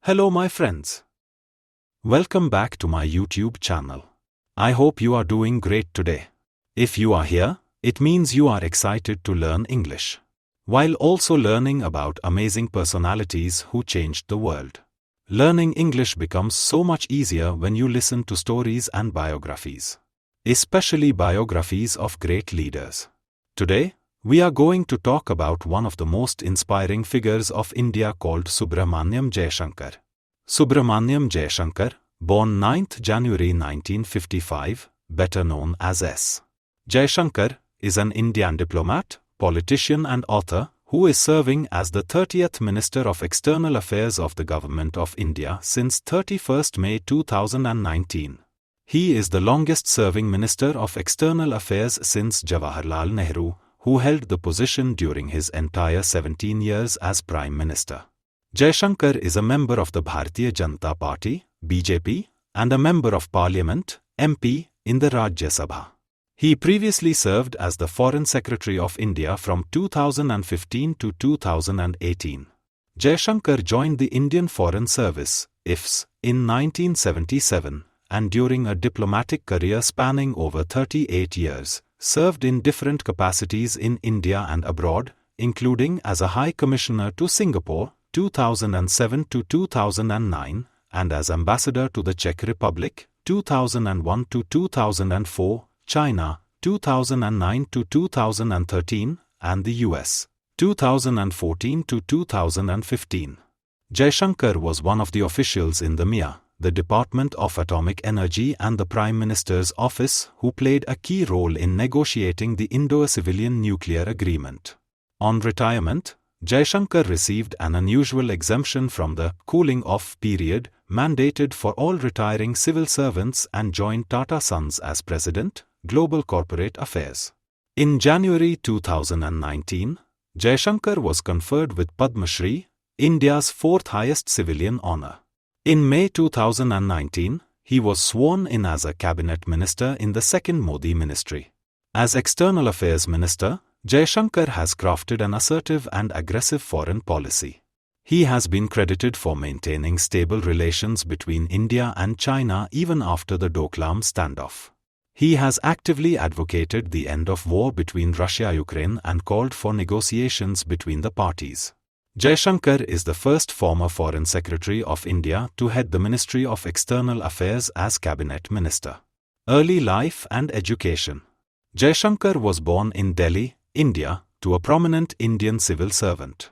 Hello my friends. Welcome back to my YouTube channel. I hope you are doing great today. If you are here, it means you are excited to learn English, while also learning about amazing personalities who changed the world. Learning English becomes so much easier when you listen to stories and biographies, especially biographies of great leaders. Today, we are going to talk about one of the most inspiring figures of India called Subramaniam Jaishankar. Subramaniam Jaishankar, born 9th January 1955, better known as S. Jaishankar, is an Indian diplomat, politician and author who is serving as the 30th Minister of External Affairs of the Government of India since 31st May 2019. He is the longest-serving Minister of External Affairs since Jawaharlal Nehru, who held the position during his entire 17 years as Prime Minister. Jaishankar is a member of the Bharatiya Janata Party, BJP, and a Member of Parliament, MP, in the Rajya Sabha. He previously served as the Foreign Secretary of India from 2015 to 2018. Jaishankar joined the Indian Foreign Service, IFS, in 1977, and during a diplomatic career spanning over 38 years, served in different capacities in India and abroad, including as a High Commissioner to Singapore, 2007 to 2009, and as Ambassador to the Czech Republic, 2001 to 2004, China, 2009 to 2013, and the US, 2014 to 2015. Jaishankar was one of the officials in the MIA, the Department of Atomic Energy and the Prime Minister's Office, who played a key role in negotiating the Indo-Civilian Nuclear Agreement. On retirement, Jaishankar received an unusual exemption from the cooling-off period mandated for all retiring civil servants and joined Tata Sons as President, Global Corporate Affairs. In January 2019, Jaishankar was conferred with Padma Shri, India's fourth highest civilian honor. In May 2019, he was sworn in as a cabinet minister in the second Modi ministry. As External Affairs Minister, Jaishankar has crafted an assertive and aggressive foreign policy. He has been credited for maintaining stable relations between India and China even after the Doklam standoff. He has actively advocated the end of war between Russia-Ukraine and called for negotiations between the parties. Jaishankar is the first former Foreign Secretary of India to head the Ministry of External Affairs as Cabinet Minister. Early life and education. Jaishankar was born in Delhi, India, to a prominent Indian civil servant,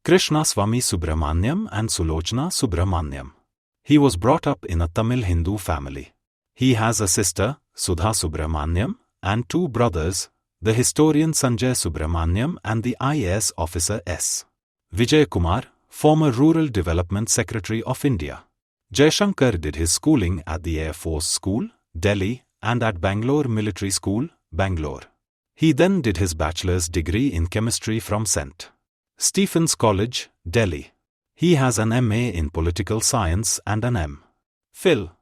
Krishnaswamy Subramaniam and Sulochana Subramaniam. He was brought up in a Tamil Hindu family. He has a sister, Sudha Subramaniam, and two brothers, the historian Sanjay Subramaniam and the IAS officer S. Vijay Kumar, former Rural Development Secretary of India. Jaishankar did his schooling at the Air Force School, Delhi, and at Bangalore Military School, Bangalore. He then did his bachelor's degree in chemistry from St. Stephen's College, Delhi. He has an MA in Political Science and an M.Phil.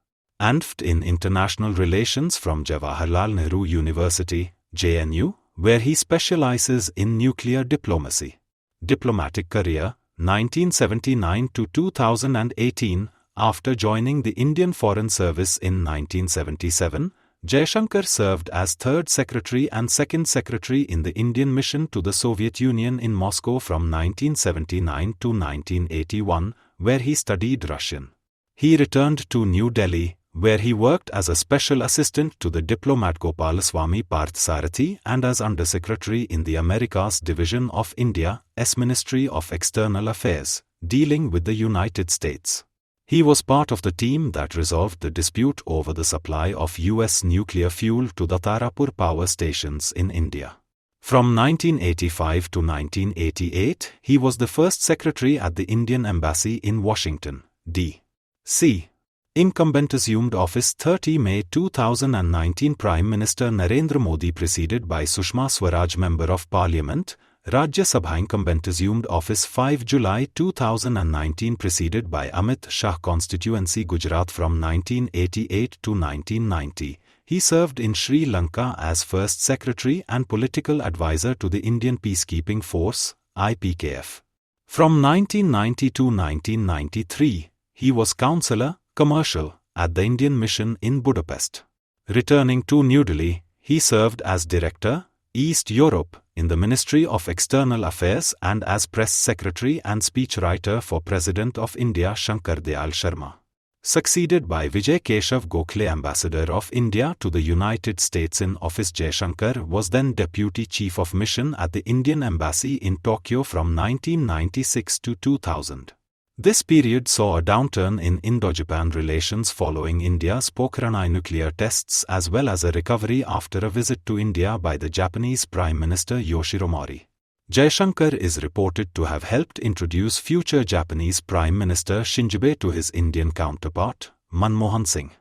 and in International Relations from Jawaharlal Nehru University, JNU, where he specializes in nuclear diplomacy. Diplomatic career, 1979 to 2018. After joining the Indian Foreign Service in 1977, Jaishankar served as Third Secretary and Second Secretary in the Indian Mission to the Soviet Union in Moscow from 1979 to 1981, where he studied Russian. He returned to New Delhi, where he worked as a special assistant to the diplomat Gopalaswamy Parthasarathi and as Undersecretary in the Americas Division of India's Ministry of External Affairs, dealing with the United States. He was part of the team that resolved the dispute over the supply of US nuclear fuel to the Tarapur power stations in India. From 1985 to 1988, he was the first secretary at the Indian Embassy in Washington, D.C. Incumbent assumed office 30 May 2019. Prime Minister Narendra Modi preceded by Sushma Swaraj, Member of Parliament, Rajya Sabha. Incumbent assumed office 5 July 2019 preceded by Amit Shah. Constituency Gujarat from 1988 to 1990. He served in Sri Lanka as First Secretary and Political Advisor to the Indian Peacekeeping Force, IPKF. From 1990 to 1993, he was Counselor, Commercial, at the Indian Mission in Budapest. Returning to New Delhi, he served as Director, East Europe, in the Ministry of External Affairs and as Press Secretary and speechwriter for President of India Shankar Dayal Sharma. Succeeded by Vijay Keshav Gokhale, Ambassador of India to the United States in office. Jaishankar was then Deputy Chief of Mission at the Indian Embassy in Tokyo from 1996 to 2000. This period saw a downturn in Indo-Japan relations following India's Pokhran I nuclear tests, as well as a recovery after a visit to India by the Japanese Prime Minister Yoshihiro Mori. Jaishankar is reported to have helped introduce future Japanese Prime Minister Shinzo Abe to his Indian counterpart, Manmohan Singh.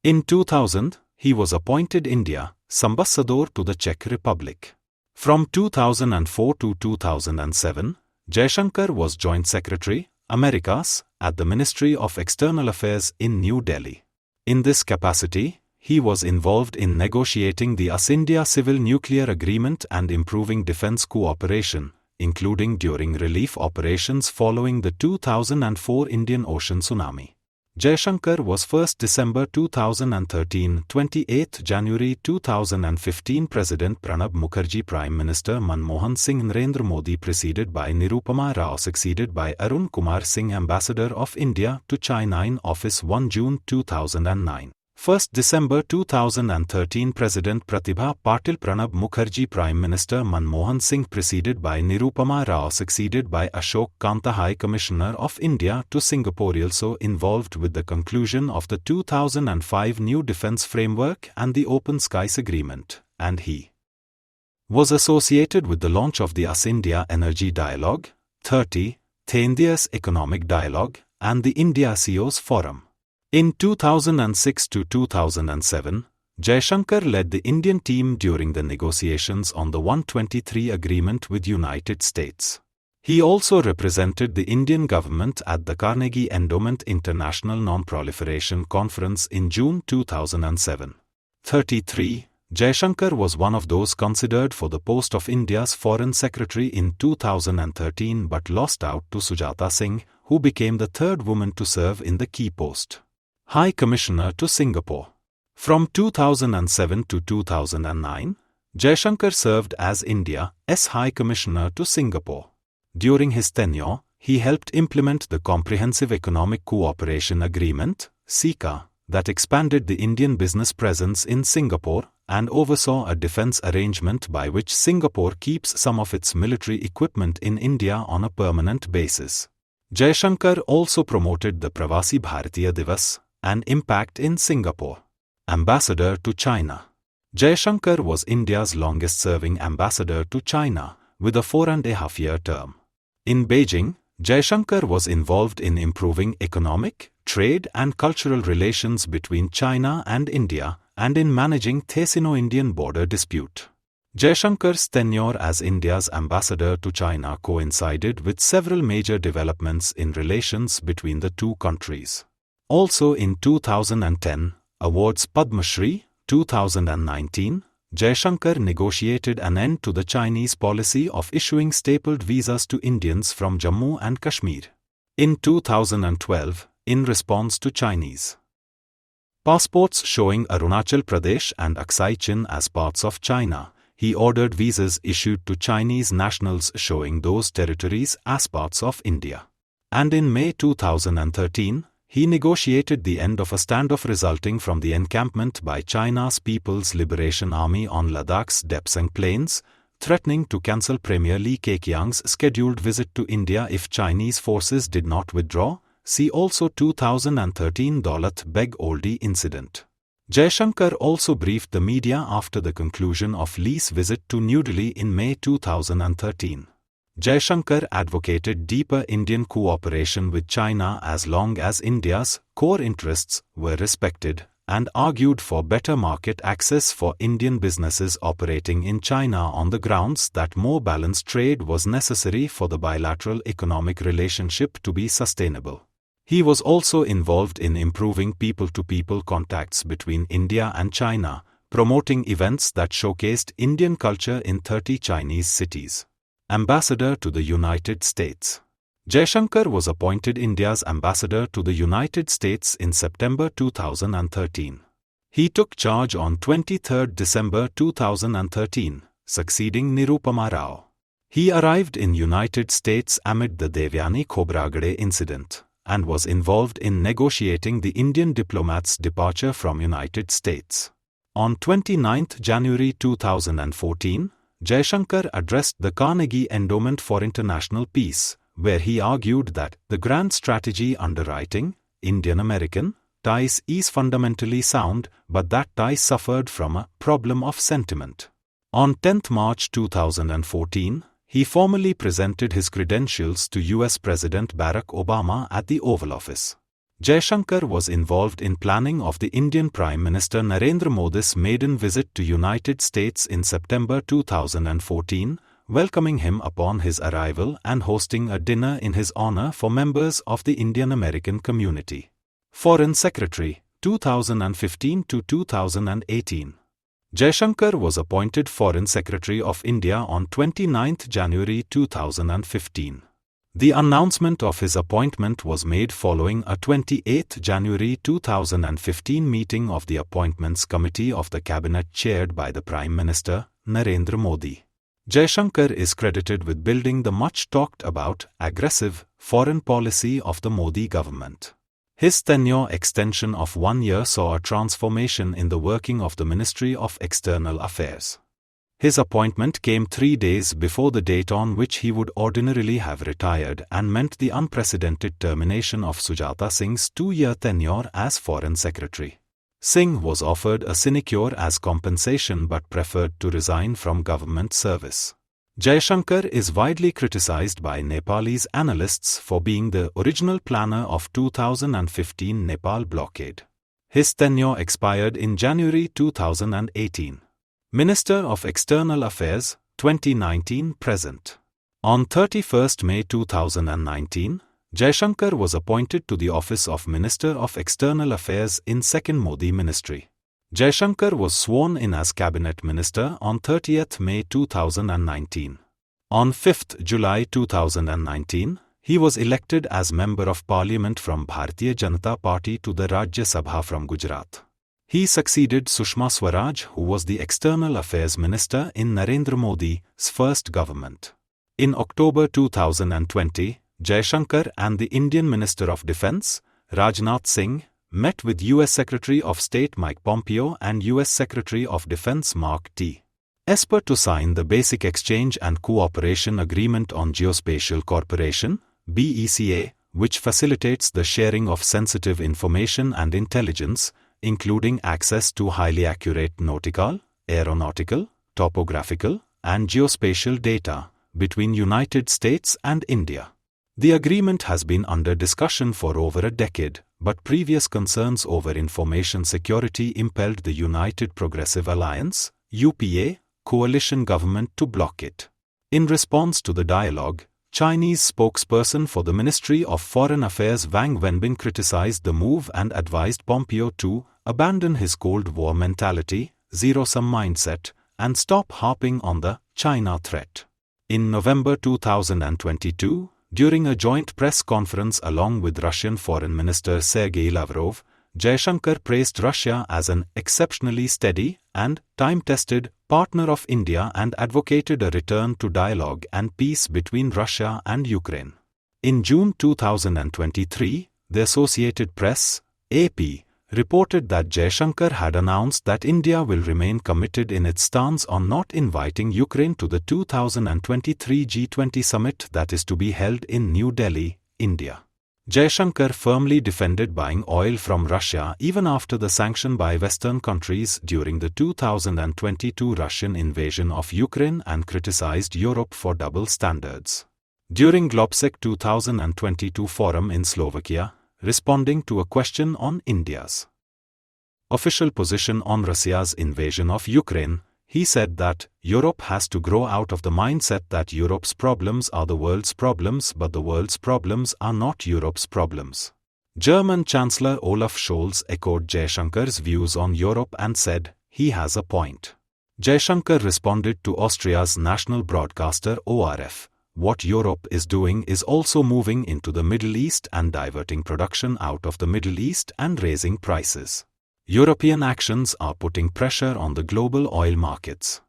In 2000, he was appointed India Ambassador to the Czech Republic. From 2004 to 2007, Jaishankar was Joint Secretary, Americas, at the Ministry of External Affairs in New Delhi. In this capacity, he was involved in negotiating the US-India Civil Nuclear Agreement and improving defense cooperation, including during relief operations following the 2004 Indian Ocean tsunami. Jaishankar was 1 December 2013, 28 January 2015 President Pranab Mukherjee, Prime Minister Manmohan Singh, Narendra Modi preceded by Nirupama Rao, succeeded by Arun Kumar Singh, Ambassador of India to China in office 1 June 2009. 1 December 2013 President Pratibha Patil, Pranab Mukherjee, Prime Minister Manmohan Singh preceded by Nirupama Rao, succeeded by Ashok Kanta, High Commissioner of India to Singapore, also involved with the conclusion of the 2005 New Defence Framework and the Open Skies Agreement, and he was associated with the launch of the US-India Energy Dialogue, 30, the India's Economic Dialogue, and the India-CEOs Forum. In 2006 to 2007, Jaishankar led the Indian team during the negotiations on the 123 agreement with United States. He also represented the Indian government at the Carnegie Endowment International Non-Proliferation Conference in June 2007. 33. Jaishankar was one of those considered for the post of India's Foreign Secretary in 2013 but lost out to Sujata Singh, who became the third woman to serve in the key post. High Commissioner to Singapore. From 2007 to 2009, Jaishankar served as India's High Commissioner to Singapore. During his tenure, he helped implement the Comprehensive Economic Cooperation Agreement, CECA, that expanded the Indian business presence in Singapore and oversaw a defense arrangement by which Singapore keeps some of its military equipment in India on a permanent basis. Jaishankar also promoted the Pravasi Bharatiya Divas, an impact in Singapore. Ambassador to China. Jaishankar was India's longest-serving ambassador to China, with a 4.5-year term. In Beijing, Jaishankar was involved in improving economic, trade and cultural relations between China and India, and in managing the Sino-Indian border dispute. Jaishankar's tenure as India's ambassador to China coincided with several major developments in relations between the two countries. Also in 2010, awards Padma Shri, 2019, Jaishankar negotiated an end to the Chinese policy of issuing stapled visas to Indians from Jammu and Kashmir. In 2012, in response to Chinese passports showing Arunachal Pradesh and Aksai Chin as parts of China, he ordered visas issued to Chinese nationals showing those territories as parts of India. And in May 2013, he negotiated the end of a standoff resulting from the encampment by China's People's Liberation Army on Ladakh's Depsang Plains, threatening to cancel Premier Li Keqiang's scheduled visit to India if Chinese forces did not withdraw. See also 2013 Daulat Beg Oldi incident. Jaishankar also briefed the media after the conclusion of Li's visit to New Delhi in May 2013. Jaishankar advocated deeper Indian cooperation with China as long as India's core interests were respected, and argued for better market access for Indian businesses operating in China on the grounds that more balanced trade was necessary for the bilateral economic relationship to be sustainable. He was also involved in improving people-to-people contacts between India and China, promoting events that showcased Indian culture in 30 Chinese cities. Ambassador to the United States. Jaishankar was appointed India's ambassador to the United States in September 2013. He took charge on 23 December 2013, succeeding Nirupama Rao. He arrived in United States amid the Devyani Khobragade incident and was involved in negotiating the Indian diplomat's departure from United States. On 29 January 2014, Jaishankar addressed the Carnegie Endowment for International Peace, where he argued that the grand strategy underwriting Indian-American ties is fundamentally sound, but that ties suffered from a problem of sentiment. On 10 March 2014, he formally presented his credentials to US President Barack Obama at the Oval Office. Jaishankar was involved in planning of the Indian Prime Minister Narendra Modi's maiden visit to United States in September 2014, welcoming him upon his arrival and hosting a dinner in his honor for members of the Indian-American community. Foreign Secretary, 2015 to 2018. Jaishankar was appointed Foreign Secretary of India on 29 January 2015. The announcement of his appointment was made following a 28 January 2015 meeting of the Appointments Committee of the Cabinet chaired by the Prime Minister, Narendra Modi. Jaishankar is credited with building the much-talked-about, aggressive, foreign policy of the Modi government. His tenure extension of 1 year saw a transformation in the working of the Ministry of External Affairs. His appointment came 3 days before the date on which he would ordinarily have retired and meant the unprecedented termination of Sujata Singh's 2-year tenure as Foreign Secretary. Singh was offered a sinecure as compensation but preferred to resign from government service. Jaishankar is widely criticized by Nepalese analysts for being the original planner of 2015 Nepal blockade. His tenure expired in January 2018. Minister of External Affairs, 2019-present. On 31 May 2019, Jaishankar was appointed to the office of Minister of External Affairs in Second Modi Ministry. Jaishankar was sworn in as Cabinet Minister on 30 May 2019. On 5 July 2019, he was elected as Member of Parliament from Bharatiya Janata Party to the Rajya Sabha from Gujarat. He succeeded Sushma Swaraj, who was the External Affairs Minister in Narendra Modi's first government. In October 2020, Jaishankar and the Indian Minister of Defence, Rajnath Singh, met with US Secretary of State Mike Pompeo and US Secretary of Defense Mark T. Esper to sign the Basic Exchange and Cooperation Agreement on Geospatial Cooperation, BECA, which facilitates the sharing of sensitive information and intelligence, including access to highly accurate nautical, aeronautical, topographical, and geospatial data, between United States and India. The agreement has been under discussion for over a decade, but previous concerns over information security impelled the United Progressive Alliance, UPA, coalition government to block it. In response to the dialogue, Chinese spokesperson for the Ministry of Foreign Affairs Wang Wenbin criticized the move and advised Pompeo to abandon his Cold War mentality, zero-sum mindset, and stop harping on the China threat. In November 2022, during a joint press conference along with Russian Foreign Minister Sergei Lavrov, Jaishankar praised Russia as an exceptionally steady and time-tested partner of India and advocated a return to dialogue and peace between Russia and Ukraine. In June 2023, the Associated Press, AP, reported that Jaishankar had announced that India will remain committed in its stance on not inviting Ukraine to the 2023 G20 summit that is to be held in New Delhi, India. Jaishankar firmly defended buying oil from Russia even after the sanction by Western countries during the 2022 Russian invasion of Ukraine and criticized Europe for double standards. During Globsec 2022 forum in Slovakia, responding to a question on India's official position on Russia's invasion of Ukraine, he said that Europe has to grow out of the mindset that Europe's problems are the world's problems but the world's problems are not Europe's problems. German Chancellor Olaf Scholz echoed Jaishankar's views on Europe and said, he has a point. Jaishankar responded to Austria's national broadcaster ORF, what Europe is doing is also moving into the Middle East and diverting production out of the Middle East and raising prices. European actions are putting pressure on the global oil markets.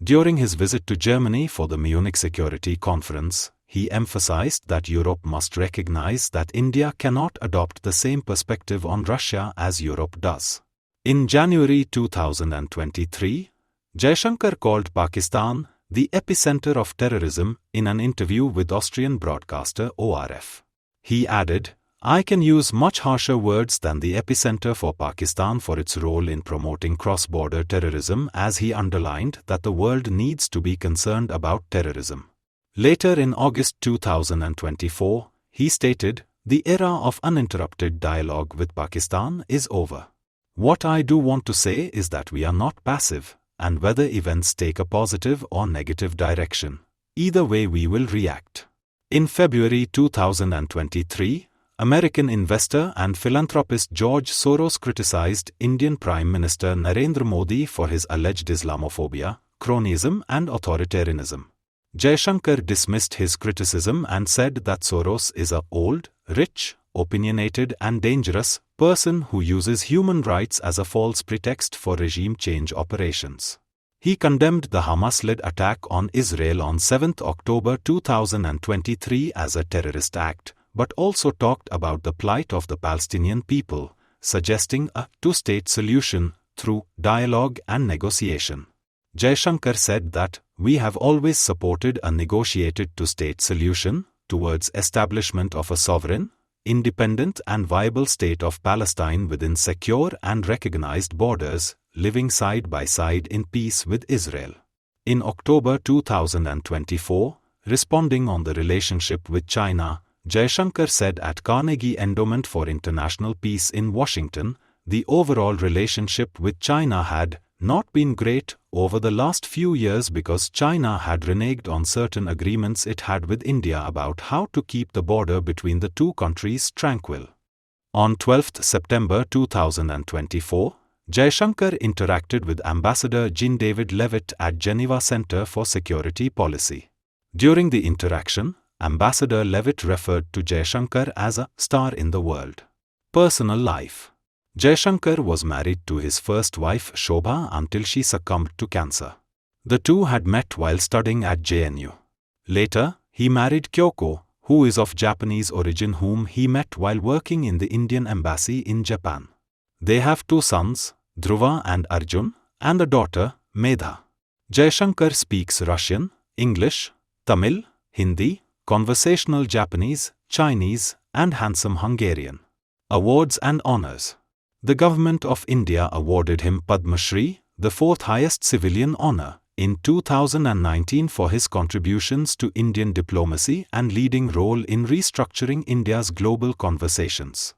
During his visit to Germany for the Munich Security Conference, he emphasized that Europe must recognize that India cannot adopt the same perspective on Russia as Europe does. In January 2023, Jaishankar called Pakistan the epicenter of terrorism in an interview with Austrian broadcaster ORF. He added, "I can use much harsher words than the epicenter for Pakistan for its role in promoting cross-border terrorism, as he underlined that the world needs to be concerned about terrorism." Later in August 2024, he stated, "The era of uninterrupted dialogue with Pakistan is over. What I do want to say is that we are not passive, and whether events take a positive or negative direction, either way we will react." In February 2023, American investor and philanthropist George Soros criticized Indian Prime Minister Narendra Modi for his alleged Islamophobia, cronyism and authoritarianism. Jaishankar dismissed his criticism and said that Soros is a old, rich, opinionated and dangerous person who uses human rights as a false pretext for regime change operations. He condemned the Hamas-led attack on Israel on 7 October 2023 as a terrorist act, but also talked about the plight of the Palestinian people, suggesting a two-state solution through dialogue and negotiation. Jaishankar said that, "We have always supported a negotiated two-state solution towards establishment of a sovereign, independent and viable state of Palestine within secure and recognized borders, living side by side in peace with Israel." In October 2024, responding on the relationship with China, Jaishankar said at Carnegie Endowment for International Peace in Washington, the overall relationship with China had not been great over the last few years because China had reneged on certain agreements it had with India about how to keep the border between the two countries tranquil. On 12 September 2024, Jaishankar interacted with Ambassador Jean-David Levitt at Geneva Center for Security Policy. During the interaction, Ambassador Levitt referred to Jaishankar as a star in the world. Personal life. Jaishankar was married to his first wife Shobha until she succumbed to cancer. The two had met while studying at JNU. Later, he married Kyoko, who is of Japanese origin, whom he met while working in the Indian embassy in Japan. They have two sons, Dhruva and Arjun, and a daughter, Medha. Jaishankar speaks Russian, English, Tamil, Hindi, conversational Japanese, Chinese, and handsome Hungarian. Awards and honors. The Government of India awarded him Padma Shri, the fourth highest civilian honor, in 2019 for his contributions to Indian diplomacy and leading role in restructuring India's global conversations.